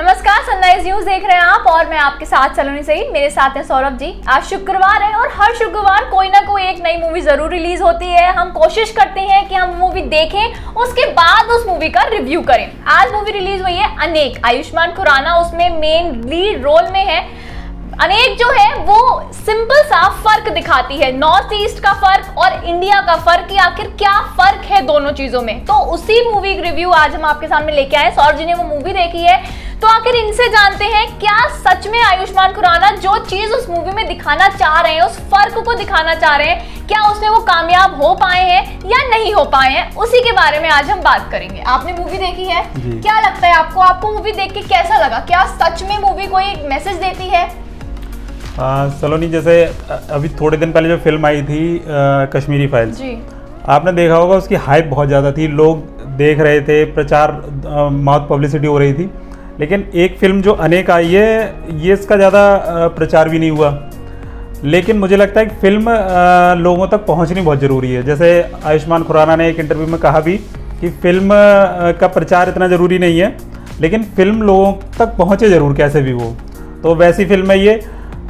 नमस्कार, sunrise news देख रहे हैं आप और मैं आपके साथ सलोनी सईद। मेरे साथ है सौरभ जी। आज शुक्रवार है और हर शुक्रवार कोई ना कोई एक नई मूवी जरूर रिलीज होती है। हम कोशिश करते हैं कि हम मूवी देखें, उसके बाद उस मूवी का रिव्यू करें। आज मूवी रिलीज हुई है अनेक। आयुष्मान खुराना उसमें मेन लीड रोल में है। अनेक जो है वो सिंपल सा फर्क दिखाती है, नॉर्थ ईस्ट का फर्क और इंडिया का फर्क, कि आखिर क्या फर्क है दोनों चीजों में। तो उसी मूवी रिव्यू आज हम आपके सामने लेके आए। सौरभ जी ने वो मूवी देखी है, तो आखिर इनसे जानते हैं क्या सच में आयुष्मान खुराना जो चीज उस मूवी में दिखाना चाह रहे हैं, उस फर्क को दिखाना चाह रहे हैं, क्या उसमें वो कामयाब हो पाए हैं या नहीं हो पाए हैं। उसी के बारे में आज हम बात करेंगे। आपने मूवी देखी है, क्या लगता है आपको मूवी देख के कैसा लगा? क्या सच में मूवी कोई मैसेज देती है? सलोनी, जैसे अभी थोड़े दिन पहले जो फिल्म आई थी कश्मीरी फाइल्स जी, आपने देखा होगा, उसकी हाइप बहुत ज़्यादा थी, लोग देख रहे थे, प्रचार माउथ पब्लिसिटी हो रही थी। लेकिन एक फिल्म जो अनेक आई है, ये इसका ज़्यादा प्रचार भी नहीं हुआ। लेकिन मुझे लगता है कि फिल्म लोगों तक पहुंचनी बहुत ज़रूरी है। जैसे आयुष्मान खुराना ने एक इंटरव्यू में कहा भी कि फिल्म का प्रचार इतना ज़रूरी नहीं है, लेकिन फिल्म लोगों तक पहुँचे ज़रूर कैसे भी वो। तो वैसी फिल्म है ये।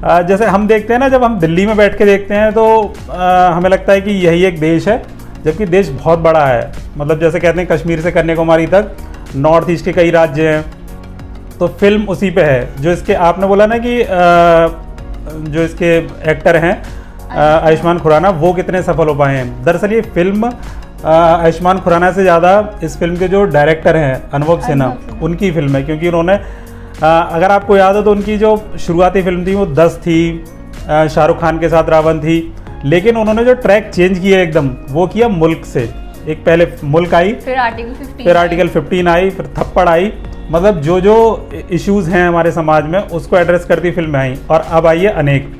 जैसे हम देखते हैं ना, जब हम दिल्ली में बैठ के देखते हैं तो हमें लगता है कि यही एक देश है, जबकि देश बहुत बड़ा है। मतलब जैसे कहते हैं कश्मीर से कन्याकुमारी तक नॉर्थ ईस्ट के कई राज्य हैं, तो फिल्म उसी पे है। जो इसके आपने बोला ना कि जो इसके एक्टर हैं आयुष्मान खुराना, वो कितने सफल हो पाए हैं। दरअसल ये फिल्म आयुष्मान खुराना से ज़्यादा इस फिल्म के जो डायरेक्टर हैं अनुभव सिन्हा, उनकी फिल्म है। क्योंकि उन्होंने अगर आपको याद हो तो उनकी जो शुरुआती फिल्म थी वो 10 थी, शाहरुख खान के साथ रावण थी। लेकिन उन्होंने जो ट्रैक चेंज किया एकदम, वो किया मुल्क से। एक पहले मुल्क आई, फिर आर्टिकल 15 आई, फिर थप्पड़ आई। मतलब जो इश्यूज हैं हमारे समाज में, उसको एड्रेस करती फिल्में आई। और अब आई है अनेक।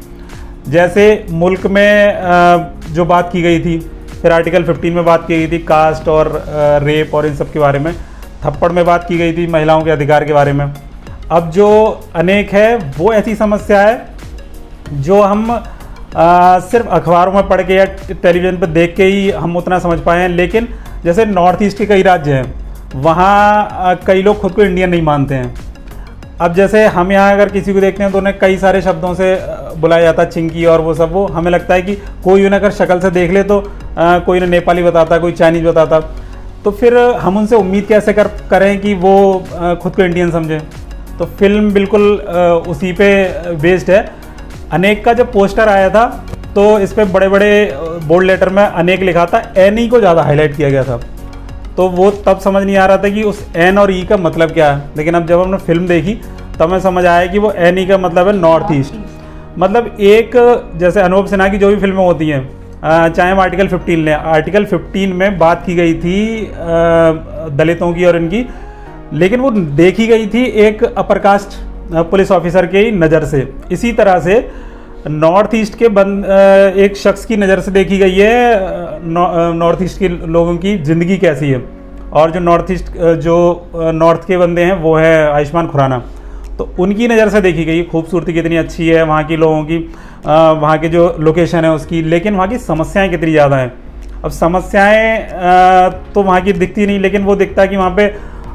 जैसे मुल्क में जो बात की गई थी, फिर आर्टिकल 15 में बात की गई थी कास्ट और रेप और इन सब के बारे में। थप्पड़ में बात की गई थी महिलाओं के अधिकार के बारे में। अब जो अनेक है वो ऐसी समस्या है जो हम सिर्फ अखबारों में पढ़ के या टेलीविज़न पर देख के ही हम उतना समझ पाए हैं। लेकिन जैसे नॉर्थ ईस्ट के कई राज्य हैं, वहाँ कई लोग खुद को इंडियन नहीं मानते हैं। अब जैसे हम यहाँ अगर किसी को देखते हैं तो उन्हें कई सारे शब्दों से बुलाया जाता है, चिंकी और वो सब। वो हमें लगता है कि कोई उन्हें अगर शक्ल से देख ले तो कोई उन्हें नेपाली बताता, कोई चाइनीज़ बताता, तो फिर हम उनसे उम्मीद कैसे करें कि वो खुद को इंडियन समझें। तो फिल्म बिल्कुल उसी पे बेस्ड है। अनेक का जब पोस्टर आया था तो इस पे बड़े बड़े बोल्ड लेटर में अनेक लिखा था, एन ई को ज़्यादा हाईलाइट किया गया था। तो वो तब समझ नहीं आ रहा था कि उस एन और ई का मतलब क्या है। लेकिन अब जब हमने फिल्म देखी तब हमें समझ आया कि वो एन ई का मतलब है नॉर्थ ईस्ट। मतलब एक, जैसे अनुभव सिन्हा की जो भी फिल्में होती हैं, चाहे हम आर्टिकल 15 लें, आर्टिकल 15 में बात की गई थी दलितों की और इनकी, लेकिन वो देखी गई थी एक अपर कास्ट पुलिस ऑफिसर की नज़र से। इसी तरह से नॉर्थ ईस्ट के एक शख्स की नज़र से देखी गई है नॉर्थ ईस्ट के लोगों की ज़िंदगी कैसी है। और जो नॉर्थ के बंदे हैं वो है आयुष्मान खुराना, तो उनकी नज़र से देखी गई। खूबसूरती कितनी अच्छी है वहाँ की लोगों की, वहाँ की जो लोकेशन है उसकी, लेकिन वहाँ की समस्याएं कितनी ज़्यादा हैं। अब समस्याएं तो वहाँ की दिखती नहीं, लेकिन वो दिखता है कि वहाँ पे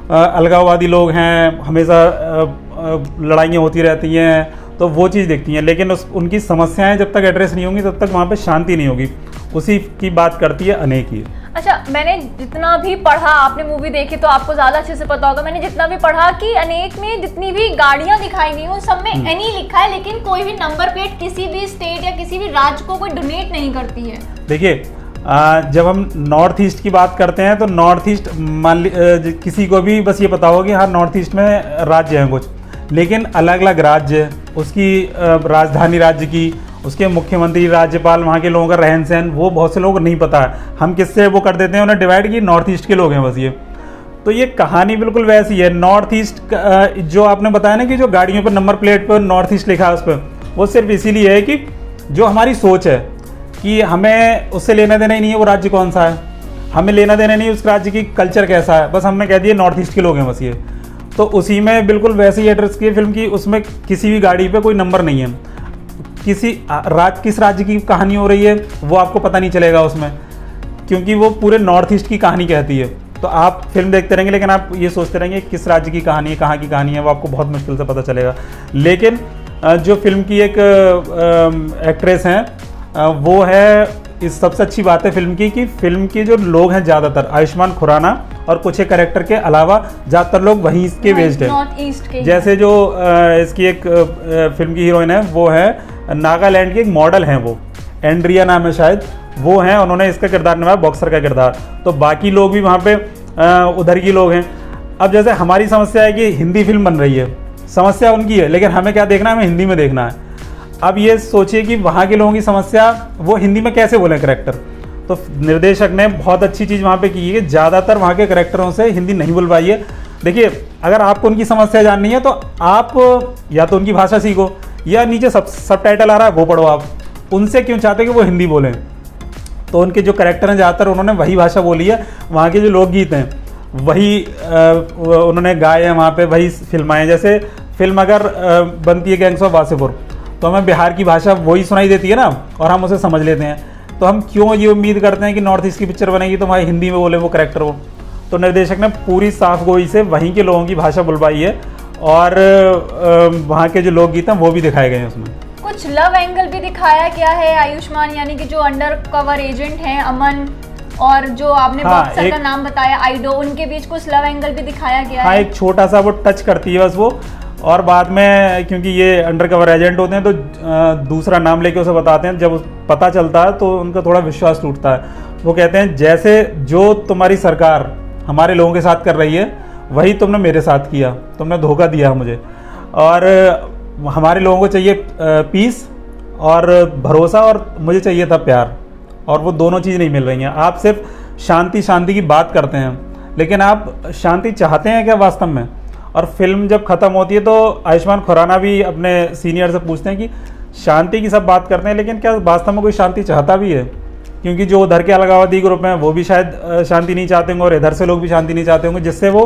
अलगाववादी लोग हैं, हमेशा लड़ाइयाँ होती रहती हैं, तो वो चीज़ दिखती हैं। लेकिन उनकी समस्याएं जब तक एड्रेस नहीं होंगी तब तक वहाँ पे शांति नहीं होगी। उसी की बात करती है अनेक ही। अच्छा, मैंने जितना भी पढ़ा, आपने मूवी देखी तो आपको ज़्यादा अच्छे से पता होगा, मैंने जितना भी पढ़ा कि अनेक में जितनी भी गाड़ियाँ दिखाई गई उन सब में एनी लिखा है, लेकिन कोई भी नंबर प्लेट किसी भी स्टेट या किसी भी राज्य को कोई डोनेट नहीं करती है। देखिए, जब हम नॉर्थ ईस्ट की बात करते हैं तो नॉर्थ ईस्ट किसी को भी बस ये पता होगा कि हाँ नॉर्थ ईस्ट में राज्य हैं कुछ, लेकिन अलग अलग राज्य, उसकी राजधानी राज्य की, उसके मुख्यमंत्री, राज्यपाल, वहाँ के लोगों का रहन सहन, वो बहुत से लोगों को नहीं पता है। हम किससे वो कर देते हैं, उन्हें डिवाइड की नॉर्थ ईस्ट के लोग हैं बस ये। तो ये कहानी बिल्कुल वैसी है। नॉर्थ ईस्ट जो आपने बताया ना कि जो गाड़ियों पर नंबर प्लेट पर नॉर्थ ईस्ट लिखा है उस पर, वो सिर्फ इसीलिए है कि जो हमारी सोच है कि हमें उससे लेना देना ही नहीं है वो राज्य कौन सा है, हमें लेना देना नहीं उस राज्य की कल्चर कैसा है, बस हमने कह दिया नॉर्थ ईस्ट के लोग हैं बस ये। तो उसी में बिल्कुल वैसे ही एड्रेस की फिल्म की, उसमें किसी भी गाड़ी पे कोई नंबर नहीं है, किस राज्य की कहानी हो रही है वो आपको पता नहीं चलेगा उसमें, क्योंकि वो पूरे नॉर्थ ईस्ट की कहानी कहती है। तो आप फिल्म देखते रहेंगे, लेकिन आप ये सोचते रहेंगे किस राज्य की कहानी है, कहाँ की कहानी है, वो आपको बहुत मुश्किल से पता चलेगा। लेकिन जो फिल्म की एक एक्ट्रेस हैं वो है, इस सबसे अच्छी बात है फिल्म की कि फिल्म के जो लोग हैं ज़्यादातर आयुष्मान खुराना और कुछ एक कैरेक्टर के अलावा ज़्यादातर लोग वहीं इसके बेस्ड हैं, नॉर्थ ईस्ट के। जैसे जो इसकी एक फिल्म की हीरोइन है वो है नागालैंड की एक मॉडल हैं, वो एंड्रिया नाम है शायद, वो हैं, उन्होंने इसका किरदार निभाया, बॉक्सर का किरदार। तो बाकी लोग भी वहाँ पे उधर की लोग हैं। अब जैसे हमारी समस्या है कि हिंदी फिल्म बन रही है, समस्या उनकी है, लेकिन हमें क्या देखना है, हमें हिंदी में देखना है। अब ये सोचिए कि वहाँ के लोगों की समस्या वो हिंदी में कैसे बोलें करेक्टर। तो निर्देशक ने बहुत अच्छी चीज़ वहाँ पे की है कि ज़्यादातर वहाँ के करेक्टरों से हिंदी नहीं बुलवाई है। देखिए, अगर आपको उनकी समस्या जाननी है तो आप या तो उनकी भाषा सीखो, या नीचे सब टाइटल आ रहा है वो पढ़ो। आप उनसे क्यों चाहते कि वो हिंदी बोलें? तो उनके जो करेक्टर हैं ज़्यादातर उन्होंने वही भाषा बोली है, वहाँ के जो लोकगीत हैं वही उन्होंने गाए हैं वहाँ पे, वही फिल्माएँ। जैसे फिल्म अगर बनती है गैंग्स ऑफ वासेपुर, तो हमें बिहार की भाषा वही सुनाई देती है ना, और हम उसे समझ लेते हैं। तो हम क्यों ये उम्मीद करते हैं कि नॉर्थ ईस्ट की पिक्चर बनेगी तो वहाँ हिंदी में बोले वो करेक्टर हो? तो निर्देशक ने पूरी साफ गोई से वहीं के लोगों की भाषा बुलवाई है, और वहाँ के जो लोकगीत हैं वो भी दिखाए गए हैं उसमें। कुछ लव एंगल भी दिखाया गया है आयुष्मान, यानी कि जो अंडर कवर एजेंट हैं अमन और जो आपने बॉक्सर का नाम बताया आइडो, उनके बीच कुछ लव एंगल भी दिखाया गया है। एक छोटा सा वो टच करती है बस वो, और बाद में क्योंकि ये अंडर कवर एजेंट होते हैं तो दूसरा नाम लेके उसे बताते हैं, जब पता चलता है तो उनका थोड़ा विश्वास टूटता है। वो कहते हैं जैसे जो तुम्हारी सरकार हमारे लोगों के साथ कर रही है वही तुमने मेरे साथ किया, तुमने धोखा दिया मुझे, और हमारे लोगों को चाहिए पीस और भरोसा, और मुझे चाहिए था प्यार, और वो दोनों चीज़ नहीं मिल रही हैं। आप सिर्फ शांति शांति की बात करते हैं, लेकिन आप शांति चाहते हैं क्या वास्तव में? और फिल्म जब ख़त्म होती है तो आयुष्मान खुराना भी अपने सीनियर से पूछते हैं कि शांति की सब बात करते हैं, लेकिन क्या वास्तव में कोई शांति चाहता भी है? क्योंकि जो उधर के अलगाववादी ग्रुप हैं वो भी शायद शांति नहीं चाहते होंगे, और इधर से लोग भी शांति नहीं चाहते होंगे, जिससे वो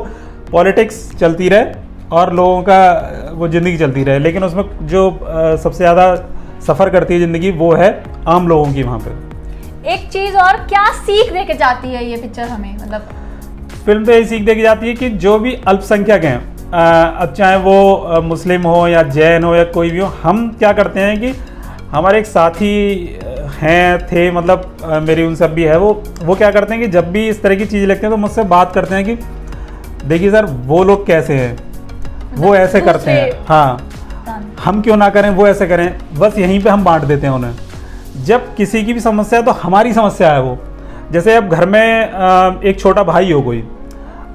पॉलिटिक्स चलती रहे और लोगों का वो ज़िंदगी चलती रहे। लेकिन उसमें जो सबसे ज़्यादा सफ़र करती है ज़िंदगी वो है आम लोगों की। वहाँ पर एक चीज़ और, क्या सीख दे के जाती है ये पिक्चर हमें? मतलब फिल्म तो यही सीख दे के जाती है कि जो भी अल्पसंख्यक हैं, अब चाहे वो मुस्लिम हो या जैन हो या कोई भी हो, हम क्या करते हैं कि हमारे एक साथी थे, मतलब मेरी उनसे अब भी है, वो क्या करते हैं कि जब भी इस तरह की चीज़ लिखते हैं तो मुझसे बात करते हैं कि देखिए सर वो लोग कैसे हैं, वो ऐसे करते हैं, हाँ हम क्यों ना करें, वो ऐसे करें। बस यहीं पे हम बांट देते हैं उन्हें। जब किसी की भी समस्या है तो हमारी समस्या है वो। जैसे अब घर में एक छोटा भाई हो कोई,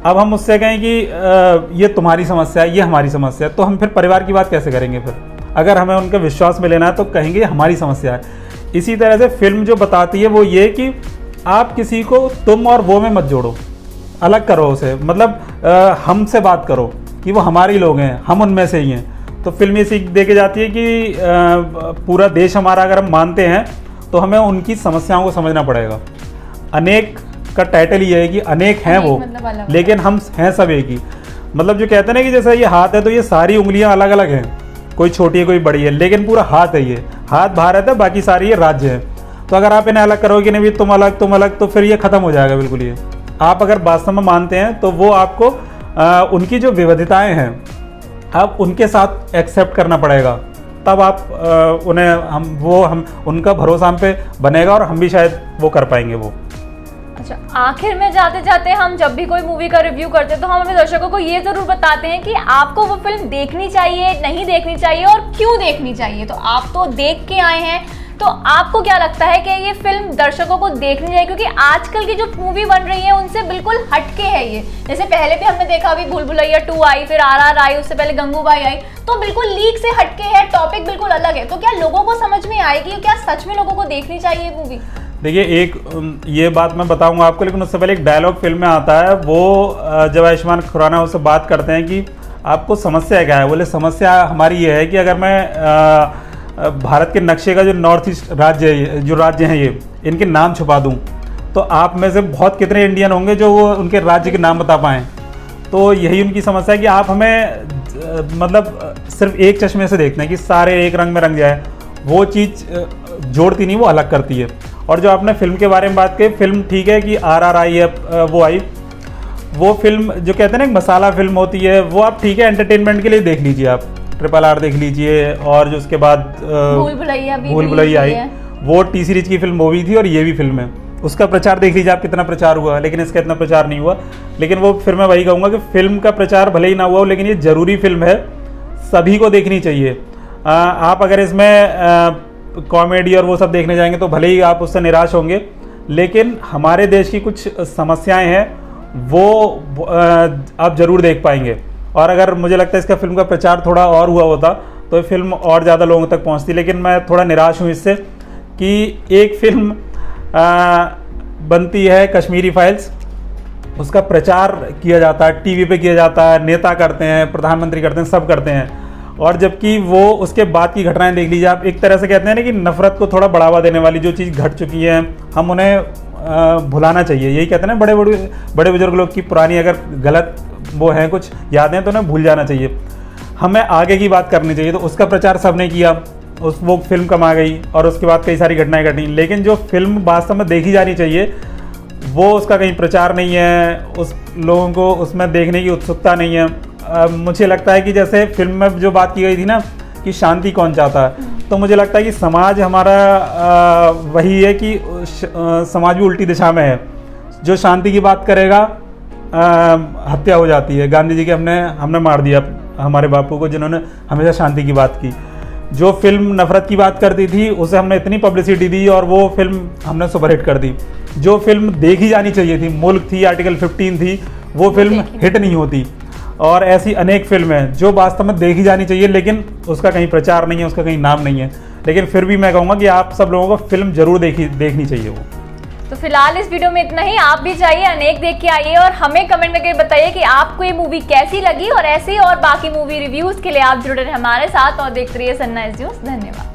अब हम उससे कहें कि ये तुम्हारी समस्या है, ये हमारी समस्या है, तो हम फिर परिवार की बात कैसे करेंगे? फिर अगर हमें उनके विश्वास में लेना है तो कहेंगे हमारी समस्या है। इसी तरह से फिल्म जो बताती है वो ये कि आप किसी को तुम और वो में मत जोड़ो, अलग करो उसे, मतलब हमसे बात करो कि वो हमारे लोग हैं, हम उनमें से ही हैं। तो फिल्म ये सीख दे के जाती है कि पूरा देश हमारा अगर हम मानते हैं तो हमें उनकी समस्याओं को समझना पड़ेगा। अनेक का टाइटल ये है कि अनेक हैं वो, मतलब लेकिन हम हैं सब एक ही। मतलब जो कहते हैं ना कि जैसे ये हाथ है तो ये सारी उंगलियां अलग अलग हैं, कोई छोटी है कोई बड़ी है, लेकिन पूरा हाथ है, ये हाथ भारत है, बाकी सारी ये राज्य है। तो अगर आप इन्हें अलग करोगे नहीं, तुम अलग, तो फिर ये खत्म हो जाएगा बिल्कुल। ये आप अगर वास्तव में मानते हैं तो वो आपको उनकी जो विविधताएं हैं आप उनके साथ एक्सेप्ट करना पड़ेगा, तब आप हम उनका भरोसा हम पे बनेगा और हम भी शायद वो कर पाएंगे वो। अच्छा, आखिर में जाते जाते हम जब भी कोई मूवी का रिव्यू करते हैं तो हम अपने दर्शकों को ये जरूर बताते हैं कि आपको वो फिल्म देखनी चाहिए, नहीं देखनी चाहिए और क्यों देखनी चाहिए। तो आप तो देख के आए हैं, तो आपको क्या लगता है कि ये फिल्म दर्शकों को देखनी चाहिए? क्योंकि आजकल की जो मूवी बन रही है उनसे बिल्कुल हटके है ये। जैसे पहले भी हमने देखा, अभी भूल भुलैया 2 आई, फिर RR आई, उससे पहले गंगूबाई आई, तो बिल्कुल लीक से हटके है, टॉपिक बिल्कुल अलग है। तो क्या लोगों को समझ में आएगी? क्या सच में लोगों को देखनी चाहिए मूवी? देखिए, एक ये बात मैं बताऊंगा आपको, लेकिन उससे पहले एक डायलॉग फिल्म में आता है। वो जब आयुष्मान खुराना उससे बात करते हैं कि आपको समस्या क्या है, बोले समस्या हमारी ये है कि अगर मैं भारत के नक्शे का जो नॉर्थ ईस्ट राज्य है, जो राज्य हैं ये, इनके नाम छुपा दूं तो आप में से बहुत कितने इंडियन होंगे जो वो उनके राज्य के नाम बता पाएँ। तो यही उनकी समस्या है कि आप हमें मतलब सिर्फ एक चश्मे से देखते हैं कि सारे एक रंग में रंग जाए, वो चीज़ जोड़ती नहीं, वो अलग करती है। और जो आपने फिल्म के बारे में बात की, फिल्म ठीक है कि RR आई है, वो आई, वो फिल्म जो कहते हैं ना एक मसाला फिल्म होती है, वो आप ठीक है एंटरटेनमेंट के लिए देख लीजिए, आप RRR देख लीजिए, और जो उसके बाद भूल भुलैया आई, वो टी सीरीज की फिल्म मूवी थी और ये भी फिल्म है, उसका प्रचार देख लीजिए आप कितना प्रचार हुआ, लेकिन इसका इतना प्रचार नहीं हुआ। लेकिन वो फिर मैं वही कहूँगा कि फिल्म का प्रचार भले ही ना हुआ हो, लेकिन ये ज़रूरी फिल्म है, सभी को देखनी चाहिए। आप अगर इसमें कॉमेडी और वो सब देखने जाएंगे तो भले ही आप उससे निराश होंगे, लेकिन हमारे देश की कुछ समस्याएं हैं वो आप ज़रूर देख पाएंगे। और अगर मुझे लगता है इसका फिल्म का प्रचार थोड़ा और हुआ होता तो फिल्म और ज़्यादा लोगों तक पहुंचती। लेकिन मैं थोड़ा निराश हूं इससे कि एक फिल्म बनती है कश्मीरी फाइल्स, उसका प्रचार किया जाता है, टीवी पे किया जाता है, नेता करते हैं, प्रधानमंत्री करते हैं, सब करते हैं, और जबकि वो उसके बाद की घटनाएं देख लीजिए आप। एक तरह से कहते हैं ना कि नफरत को थोड़ा बढ़ावा देने वाली जो चीज़ घट चुकी है हम उन्हें भुलाना चाहिए। यही कहते हैं ना बड़े बुजुर्ग लोग की पुरानी अगर गलत वो हैं कुछ यादें तो उन्हें भूल जाना चाहिए, हमें आगे की बात करनी चाहिए। तो उसका प्रचार सबने किया, वो फिल्म कमा गई और उसके बाद कई सारी घटनाएं घटी, लेकिन जो फिल्म वास्तव में देखी जानी चाहिए वो उसका कहीं प्रचार नहीं है, उस लोगों को उसमें देखने की उत्सुकता नहीं है। मुझे लगता है कि जैसे फिल्म में जो बात की गई थी ना कि शांति कौन चाहता है, तो मुझे लगता है कि समाज हमारा वही है कि समाज भी उल्टी दिशा में है। जो शांति की बात करेगा हत्या हो जाती है। गांधी जी के हमने मार दिया हमारे बापू को जिन्होंने हमेशा शांति की बात की। जो फिल्म नफरत की बात करती थी उसे हमने इतनी पब्लिसिटी दी और वो फिल्म हमने सुपरहिट कर दी। जो फिल्म देखी जानी चाहिए थी, मुल्क थी, आर्टिकल 15 थी, वो फिल्म हिट नहीं होती। और ऐसी अनेक फिल्में हैं जो वास्तव में देखी जानी चाहिए लेकिन उसका कहीं प्रचार नहीं है, उसका कहीं नाम नहीं है। लेकिन फिर भी मैं कहूँगा कि आप सब लोगों को फिल्म जरूर देखनी चाहिए वो। तो फिलहाल इस वीडियो में इतना ही। आप भी जाइए, अनेक देख के आइए और हमें कमेंट करके बताइए कि आपको ये मूवी कैसी लगी। और ऐसे और बाकी मूवी रिव्यूज के लिए आप जुड़े रहे हमारे साथ और देखते रहिए सनराइज न्यूज़। धन्यवाद।